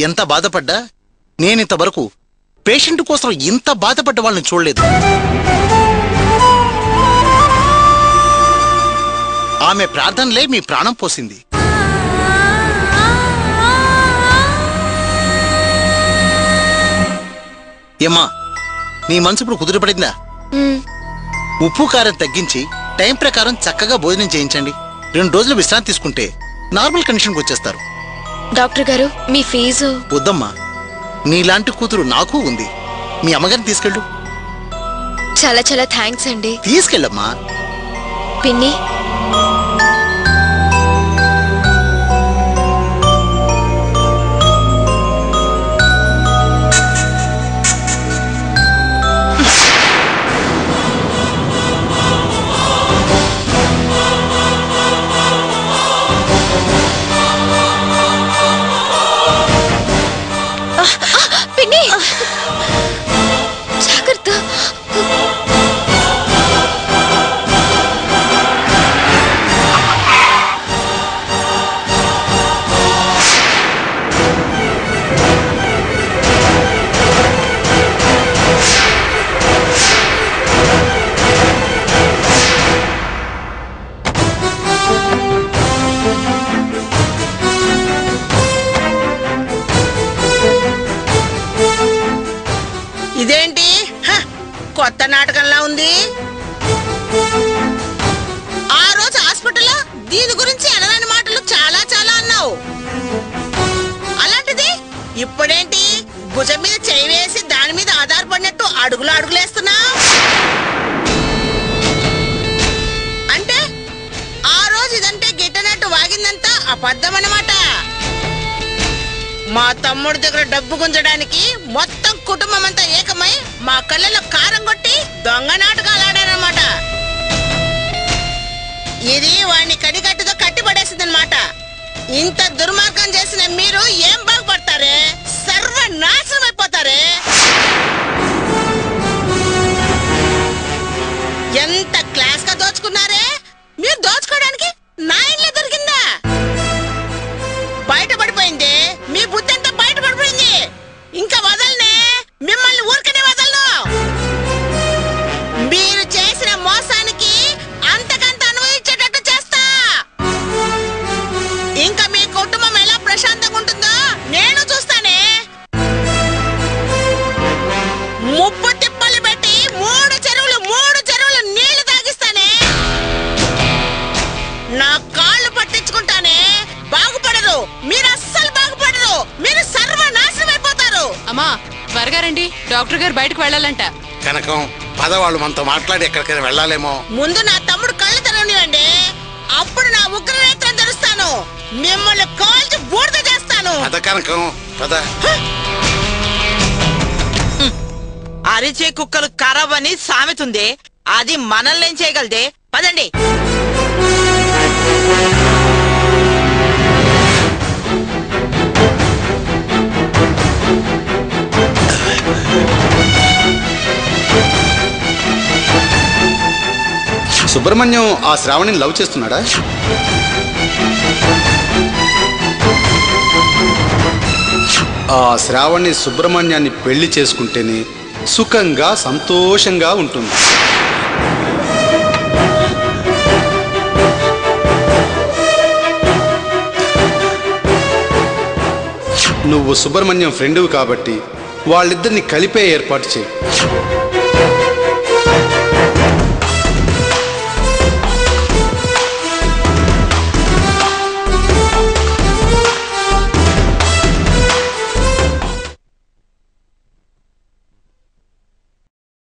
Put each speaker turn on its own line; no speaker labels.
ఎంత బాధపడ్డా నేనింతవరకు పేషెంట్ కోసం ఇంత బాధపడ్డ వాళ్ళని చూడలేదు. ఆమె ప్రార్థనలే మీ ప్రాణం పోసింది. ఏమ్మా, నీ మనసు ఇప్పుడు కుదురుపడిందా? ఉప్పు కారం తగ్గించి టైం ప్రకారం చక్కగా భోజనం చేయించండి. 2 రోజులు విశ్రాంతి తీసుకుంటే నార్మల్ కండిషన్కి వచ్చేస్తారు.
డాక్టర్ గారు, మీ ఫీజు?
వద్దమ్మా, నీలాంటి కూతురు నాకు ఉంది. మీ అమ్మగారిని తీసుకెళ్ళు.
చాలా చాలా థ్యాంక్స్ అండి.
తీసుకెళ్ళమ్మా.
పిన్ని, పిన్ని జాగ్రత్త.
ఇదేంటి కొత్త నాటకంలా ఉంది? ఆ రోజు హాస్పిటల్లో దీని గురించి అనరాని మాటలు చాలా చాలా అన్నావు. అలాంటిది ఇప్పుడేంటి భుజం మీద చేయి వేసి దాని మీద ఆధారపడినట్టు అడుగులేస్తున్నావు? అంటే ఆ రోజు ఇదంటే గిట్టనట్టు వాగిందంతా అబద్ధం అన్నమాట. మా తమ్ముడి దగ్గర డబ్బు గుంజడానికి మొత్తం కుటుంబం అంతా ఏకమై మా కళ్ళలో కారం కొట్టి దొంగ నాటకాలు ఆడారన్నమాట. ఇది వాడిని కడిగట్టుతో కట్టిపడేసిందన్నమాట. ఇంత దుర్మార్గం చేసిన మీరు ఏం బాగుపడతారే? సర్వనాశనం అయిపోతారే. ఎంత క్లాస్ గా దోచుకున్నారే? మీరు దోచుకోవడానికి నా ఇల్లే దొరికిందా? బయటపడిపోయింది మీ బుద్ధి అంతా, బయటపడిపోయింది. ఇంకా వదలనే, మిమ్మల్ని ఊరికనే వదలను. మీరు చేసిన మోసానికి అంతకంత అనుభవించేటట్టు చేస్తా. ఇంకా మీ కుటుంబం ఎలా ప్రశాంతంగా ఉంటుందో నేను చూస్తానే. ముప్పు తిప్పలు పెట్టి 3 చెరువులు నీళ్లు తాగిస్తానే. నా కాళ్ళు పట్టించుకుంటానే. బాగుపడరు మీరు, అస్సలు బాగుపడరు. మీరు సర్వనాశనం అయిపోతారు.
అమ్మా, త్వరగా రండి, డాక్టర్ గారు బయటకు వెళ్ళాలంట.
కనకం, పదవాళ్ళు మనతో మాట్లాడి ఎక్కడికైనా వెళ్ళాలేమో.
ముందు నా తమ్ముడు కళ్ళు తెరవనివ్వండి, అప్పుడు నా ఉగ్రనేత్రం తెరుస్తాను. మిమ్మల్ని కాల్చి బూడిద చేస్తాను.
పద కనకం, పద.
అరిచే కుక్కలు కరవని సామెతుంది. అది మనల్ని ఏం చేయగలదే? పదండి.
సుబ్రహ్మణ్యం ఆ శ్రావణిని లవ్ చేస్తున్నాడా? ఆ శ్రావణి సుబ్రహ్మణ్యాన్ని పెళ్లి చేసుకుంటేనే సుఖంగా సంతోషంగా ఉంటుంది. నువ్వు సుబ్రహ్మణ్యం ఫ్రెండువు కాబట్టి వాళ్ళిద్దరిని కలిపే ఏర్పాటు చేయి.